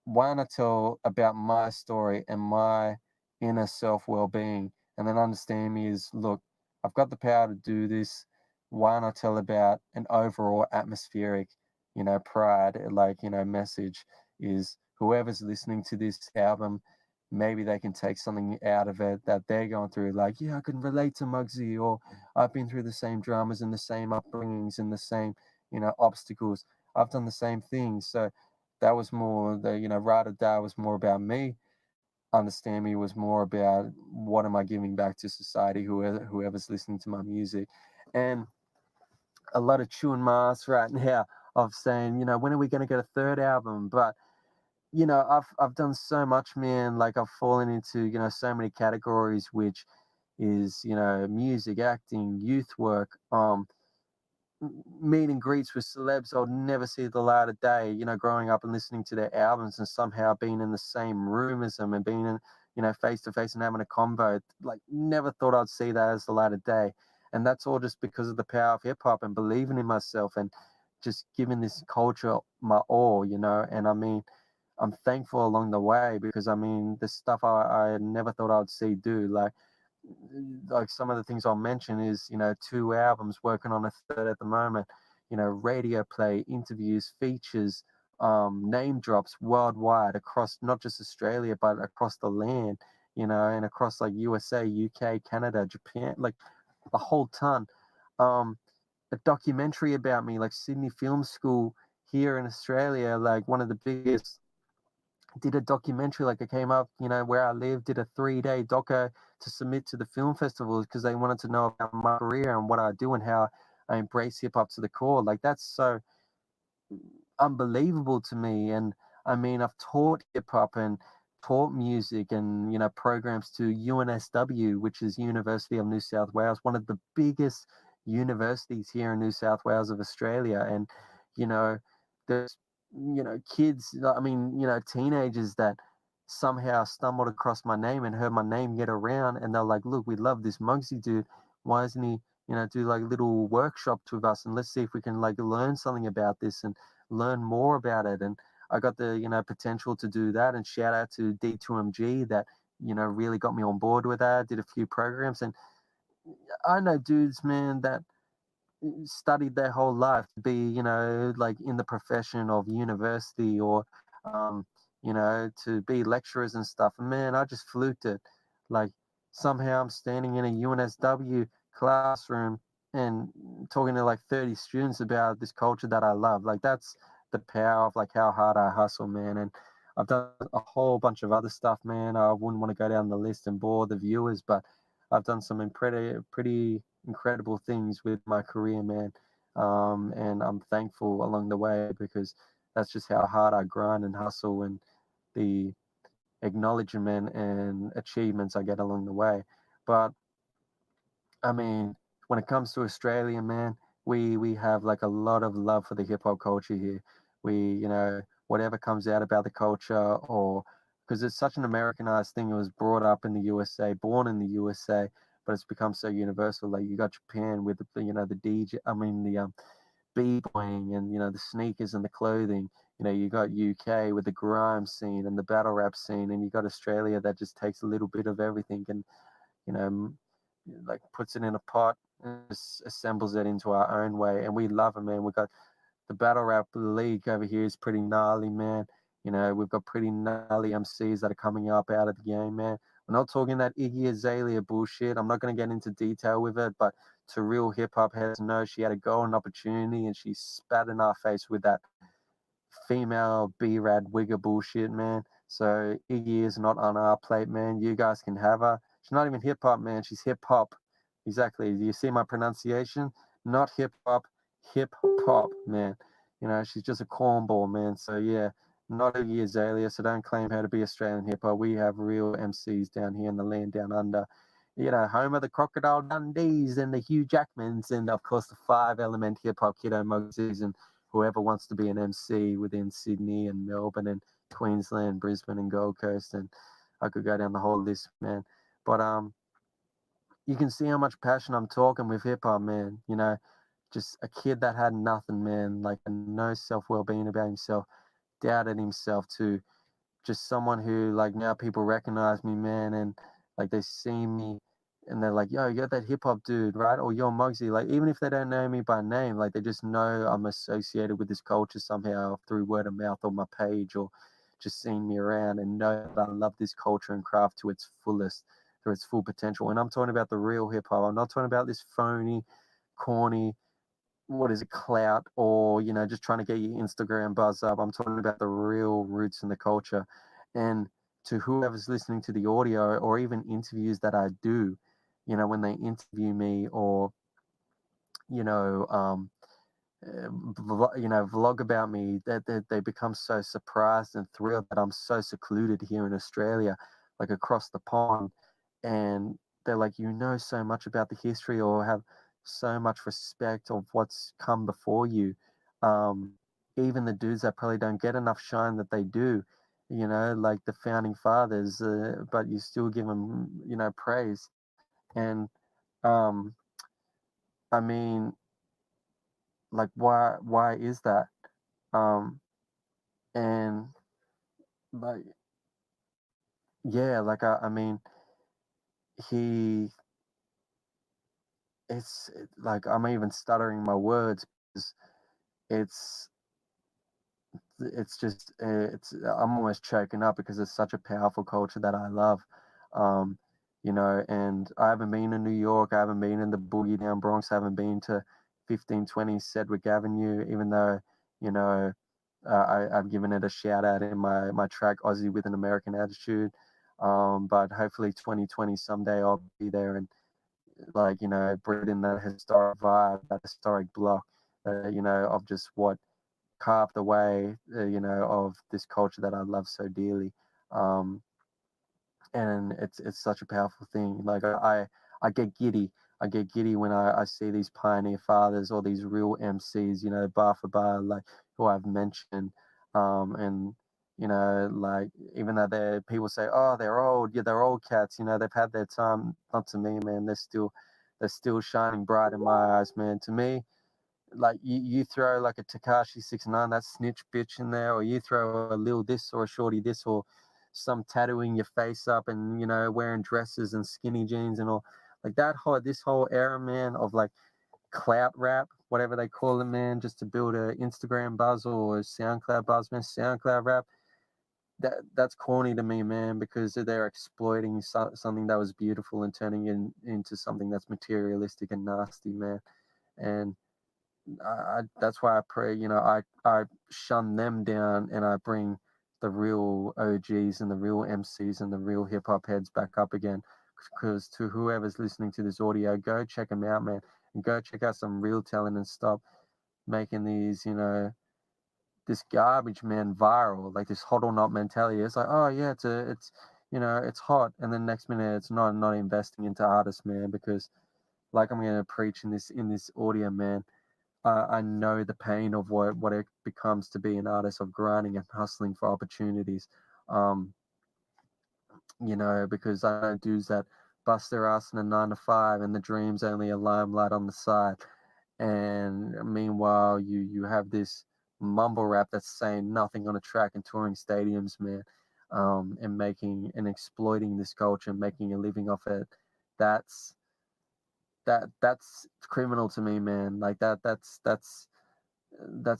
S12: Why not tell about my story and my inner self well-being? And then Understand Me is, look, I've got the power to do this. Why not tell about an overall atmospheric, you know, pride, like, you know, message is, whoever's listening to this album, maybe they can take something out of it that they're going through. Like, yeah, I can relate to Muggsy, or I've been through the same dramas and the same upbringings and the same, you know, obstacles. I've done the same things. So that was more the, you know, Ride or Die was more about me. Understand Me was more about, what am I giving back to society, whoever's listening to my music. And a lot of chewing my ass right now of saying, you know, when are we going to get a third album? But you know, I've done so much, man. Like I've fallen into, you know, so many categories, which is, you know, music, acting, youth work, meet and greets with celebs I'll never see the light of day, you know, growing up and listening to their albums and somehow being in the same room as them and being in, you know, face to face and having a convo. Like never thought I'd see that as the light of day. And that's all just because of the power of hip hop and believing in myself and just giving this culture my all, you know. And I mean, I'm thankful along the way, because I mean, the stuff I never thought I'd see do, like some of the things I'll mention is, you know, 2 albums, working on a third at the moment, you know, radio play, interviews, features, name drops worldwide, across not just Australia, but across the land, you know, and across like USA, UK, Canada, Japan, like a whole ton. A documentary about me, like Sydney Film School here in Australia, like one of the biggest, did a documentary, like it came up, you know, where I live, did a 3-day doco to submit to the film festivals, because they wanted to know about my career and what I do and how I embrace hip hop to the core. Like that's so unbelievable to me. And I mean, I've taught hip hop and taught music and, you know, programs to UNSW, which is University of New South Wales, one of the biggest universities here in New South Wales of Australia. And, you know, there's, you know, kids, I mean, you know, teenagers that somehow stumbled across my name and heard my name get around, and they're like, look, we love this Muggsy dude. Why isn't he, do like little workshops with us, and let's see if we can like learn something about this and learn more about it. And I got the potential to do that. And shout out to D2MG that really got me on board with that. Did a few programs, and I know dudes, man, that studied their whole life to be, like in the profession of university or, to be lecturers and stuff. And man, I just fluked it. Like somehow I'm standing in a UNSW classroom and talking to like 30 students about this culture that I love. Like that's the power of like how hard I hustle, man. And I've done a whole bunch of other stuff, man. I wouldn't want to go down the list and bore the viewers, but I've done some pretty incredible things with my career, man. And I'm thankful along the way because that's just how hard I grind and hustle and the acknowledgement and achievements I get along the way. But I mean, when it comes to Australia, man, we have like a lot of love for the hip hop culture here. We, whatever comes out about the culture, or because it's such an Americanized thing. It was brought up in the USA, born in the USA, but it's become so universal. Like you got Japan with the DJ, the b-boying and the sneakers and the clothing. You got UK with the grime scene and the battle rap scene, and you got Australia that just takes a little bit of everything and like puts it in a pot and just assembles it into our own way. And we love it, man. We got the battle rap league over here is pretty gnarly, man. We've got pretty gnarly MCs that are coming up out of the game, man. We're not talking that Iggy Azalea bullshit. I'm not going to get into detail with it, but to real hip hop heads know she had a golden opportunity and she spat in our face with that female B-Rad wigger bullshit, man. So Iggy is not on our plate, man. You guys can have her. She's not even hip hop, man. She's hip hop. Exactly. Do you see my pronunciation? Not hip hop, hip hop, man. She's just a cornball, man. So yeah, not Iggy Azalea. So don't claim her to be Australian hip hop. We have real MCs down here in the land down under. Home of the Crocodile Dundees and the Hugh Jackmans, and of course the 5-element hip hop Kiddo Mugsies, and whoever wants to be an MC within Sydney and Melbourne and Queensland, Brisbane and Gold Coast, and I could go down the whole list, man. But you can see how much passion I'm talking with hip hop, man. Just a kid that had nothing, man, like no self-well-being about himself, doubted himself, to just someone who like now people recognize me, man, and like they see me and they're like, yo, you're that hip hop dude, right? Or you're Muggsy. Like even if they don't know me by name, like they just know I'm associated with this culture somehow through word of mouth or my page, or just seeing me around, and know that I love this culture and craft to its fullest, to its full potential. And I'm talking about the real hip hop. I'm not talking about this phony, corny, what is it, clout, or just trying to get your Instagram buzz up. I'm talking about the real roots in the culture. And to whoever's listening to the audio or even interviews that I do, when they interview me or vlog about me, that they become so surprised and thrilled that I'm so secluded here in Australia, like across the pond, and they're like, so much about the history, or have so much respect of what's come before you. Even the dudes that probably don't get enough shine that they do, like the founding fathers, but you still give them, praise. And I mean, like, why is that? And like, yeah, like I mean, it's like I'm even stuttering my words because I'm almost choking up because it's such a powerful culture that I love. And I haven't been in New York, I haven't been in the boogie down Bronx, I haven't been to 1520 Sedgwick Avenue, even though, I've given it a shout out in my track Aussie with an American Attitude. But hopefully 2020 someday I'll be there and breathe in that historic vibe, that historic block, of just what carved away, of this culture that I love so dearly. And it's such a powerful thing. Like I get giddy. I get giddy when I see these pioneer fathers or these real MCs, bar for bar, like who I've mentioned. And like even though people say, oh, they're old, yeah, they're old cats, they've had their time. Not to me, man. They're still they're still shining bright in my eyes, man. To me, like you throw like a Tekashi 6ix9ine, that snitch bitch in there, or you throw a Lil this or a Shorty this, or some tattooing your face up and, you know, wearing dresses and skinny jeans and all, like this whole era, man, of like clout rap, whatever they call it, man, just to build a Instagram buzz or a SoundCloud buzz, man, SoundCloud rap. That's corny to me, man, because they're exploiting something that was beautiful and turning it into something that's materialistic and nasty, man. And that's why I pray, you know, I shun them down and I bring the real OGs and the real MCs and the real hip hop heads back up again. Because to whoever's listening to this audio, go check them out, man, and go check out some real talent and stop making these, you know, this garbage, man, viral, like this hot or not mentality. It's like, oh yeah, it's you know, it's hot, and then next minute it's not investing into artists, man, because like I'm gonna preach in this audio, man. I know the pain of what it becomes to be an artist, of grinding and hustling for opportunities. You know, because I know dudes that bust their ass in a 9 to 5 and the dream's only a limelight on the side. And meanwhile, you have this mumble rap that's saying nothing on a track and touring stadiums, man, and making and exploiting this culture, making a living off it. That's criminal to me, man. Like that's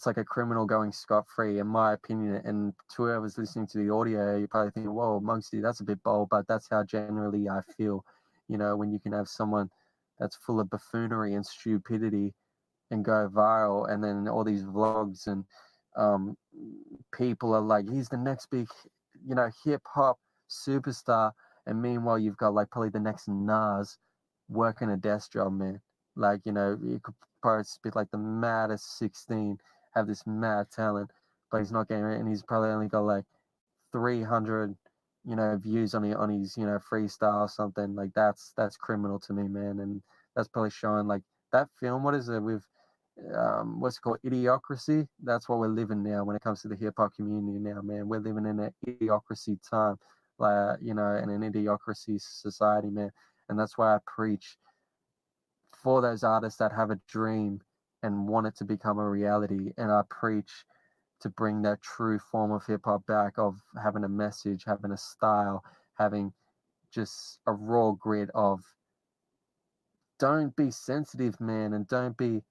S12: like a criminal going scot-free, in my opinion. And to whoever's listening to the audio, you're probably thinking, whoa, Muggsy, that's a bit bold, but that's how generally I feel. You know, when you can have someone that's full of buffoonery and stupidity and go viral, and then all these vlogs and people are like, he's the next big, you know, hip-hop superstar, and meanwhile you've got like probably the next Nas working a desk job, man. Like, you know, you could probably spit like the maddest 16, have this mad talent, but he's not getting it, and he's probably only got like 300, you know, views on his, you know, freestyle or something. Like that's criminal to me, man. And that's probably showing like that film. What is it with what's it called, Idiocracy? That's what we're living now when it comes to the hip hop community now, man. We're living in an idiocracy time, like, you know, in an idiocracy society, man. And that's why I preach for those artists that have a dream and want it to become a reality. And I preach to bring that true form of hip hop back, of having a message, having a style, having just a raw grit of don't be sensitive, man, and don't be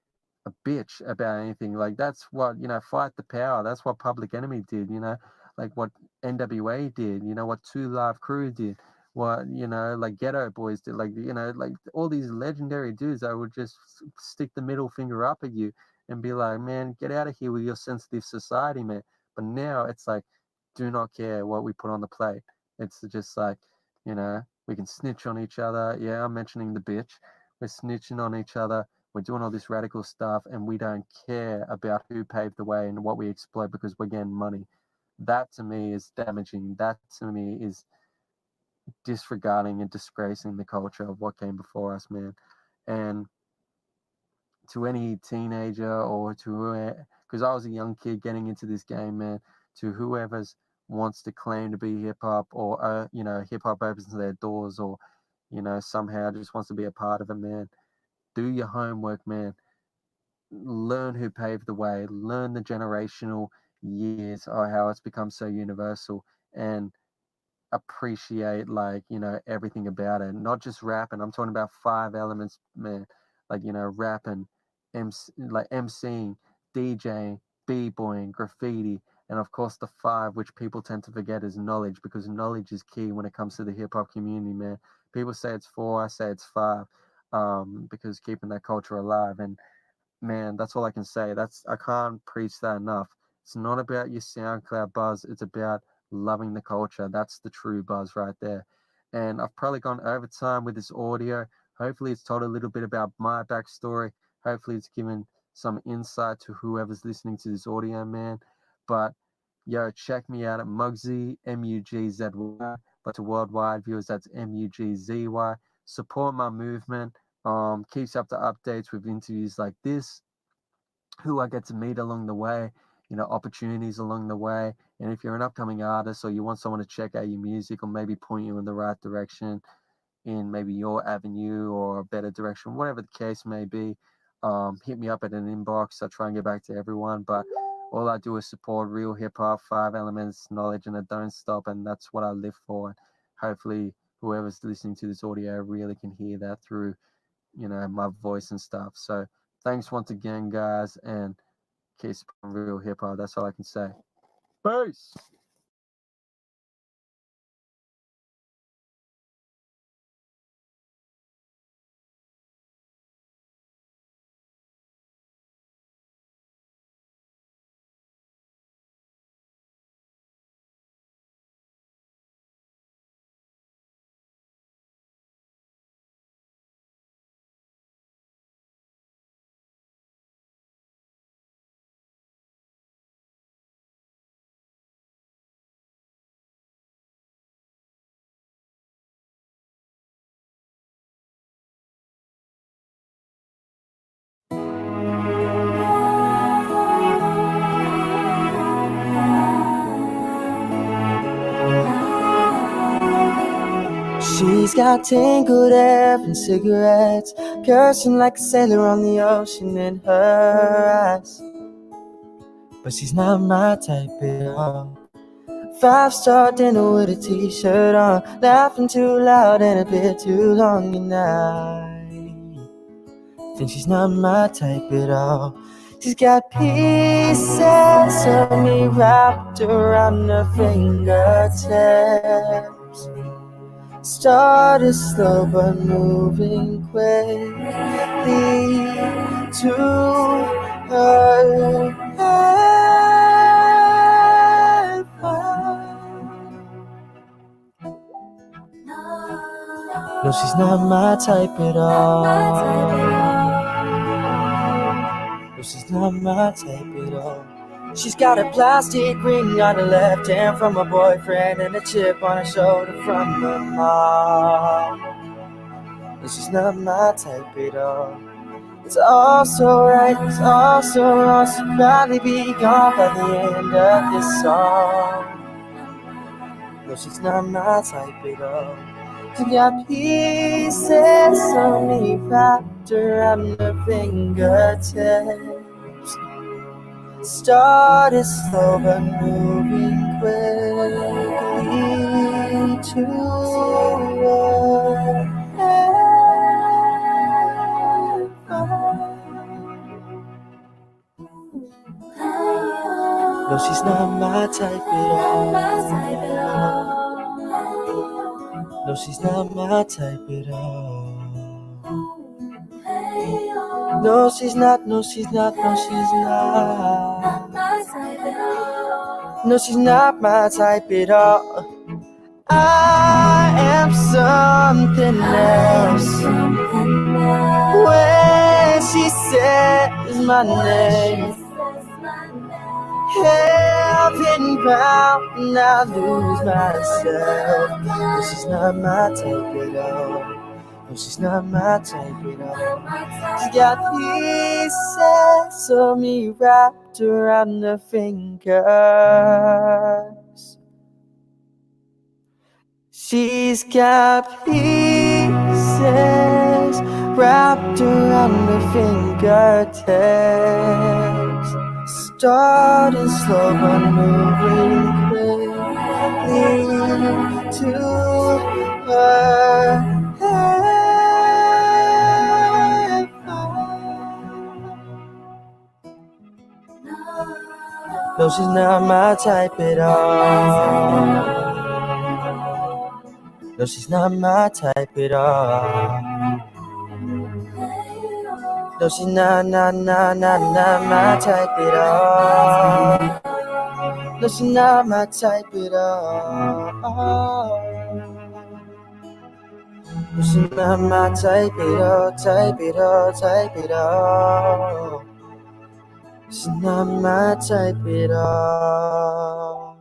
S12: a bitch about anything. Like that's what, you know, fight the power. That's what Public Enemy did, you know, like what NWA did, you know, what 2 Live Crew did, what, you know, like Ghetto Boys did, like, you know, like all these legendary dudes that would just stick the middle finger up at you and be like, man, get out of here with your sensitive society, man. But now it's like, do not care what we put on the plate. It's just like, you know, we can snitch on each other. Yeah, I'm mentioning the bitch. We're snitching on each other. We're doing all this radical stuff, and we don't care about who paved the way and what we exploit because we're getting money. That to me is damaging. That to me is disregarding and disgracing the culture of what came before us, man. And to any teenager or to, because I was a young kid getting into this game, man, to whoever's wants to claim to be hip hop, or you know, hip hop opens their doors, or, you know, somehow just wants to be a part of it, man. Do your homework, man. Learn who paved the way. Learn the generational years, or how it's become so universal, and appreciate, like, you know, everything about it. Not just rapping. I'm talking about 5 elements, man. Like, you know, rapping, MCing, DJing, b-boying, graffiti, and of course the 5 which people tend to forget is knowledge, because knowledge is key when it comes to the hip hop community, man. People say it's 4, I say it's 5, because keeping that culture alive. And man, that's all I can say. I can't preach that enough. It's not about your SoundCloud buzz. It's about loving the culture. That's the true buzz right there. And I've probably gone over time with this audio. Hopefully it's told a little bit about my backstory. Hopefully it's given some insight to whoever's listening to this audio, man. But yo, check me out at Muggsy, Mugzy, but to worldwide viewers, that's Mugzy. Support my movement. Keeps up the updates with interviews like this, who I get to meet along the way, you know, opportunities along the way. And if you're an upcoming artist, or you want someone to check out your music or maybe point you in the right direction, in maybe your avenue or a better direction, whatever the case may be, hit me up at an inbox. I try and get back to everyone, but all I do is support real hip hop, 5 elements, knowledge, and I don't stop. And that's what I live for. Hopefully, whoever's listening to this audio really can hear that through, my voice and stuff. So thanks once again, guys, and keep supporting real hip hop. That's all I can say. Peace.
S11: She's got tangled hair and cigarettes, cursing like a sailor on the ocean in her eyes. But she's not my type at all. 5-star dinner with a t-shirt on, laughing too loud and a bit too long, and I think she's not my type at all. She's got pieces of me wrapped around her fingertips. Started slow but moving quickly to her. No, she's not my type at all. No, she's not my type at all. She's got a plastic ring on her left hand from her boyfriend and a chip on her shoulder from her mom. No, she's not my type at all. It's all so right, it's all so wrong. She'll probably be gone by the end of this song. No, she's not my type at all. She got pieces of me wrapped around her fingertips. Started slow but moving quickly to her. No, she's not my type at all. No, she's not my type at all. No, she's not, no, she's not, no, she's not. No, she's not my type at all. I am something else. When she says my name, heaven bound, I lose myself. No, she's not my type at all. No, she's not my type at all. She's got pieces of me wrapped around her fingers. She's got pieces wrapped around her fingertips. Starting slow but moving quickly to her. No, she's not my type at all. No, she's not my type at all. No, she's not my type at all. No, she's not my type at all. No, she's not my type at all, type at all, type at all. She's not my type at all.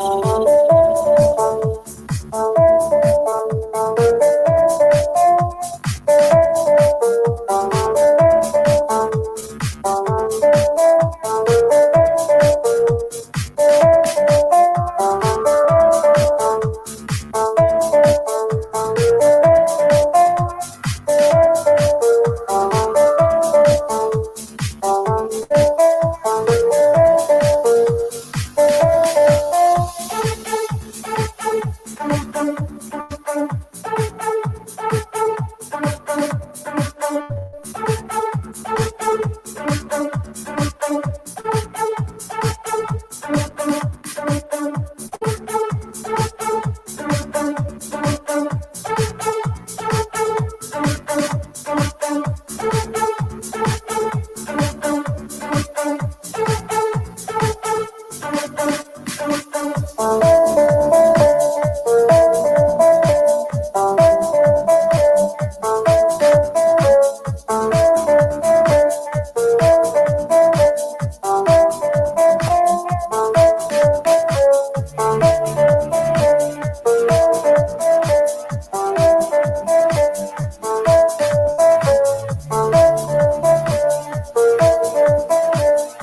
S1: Thank you.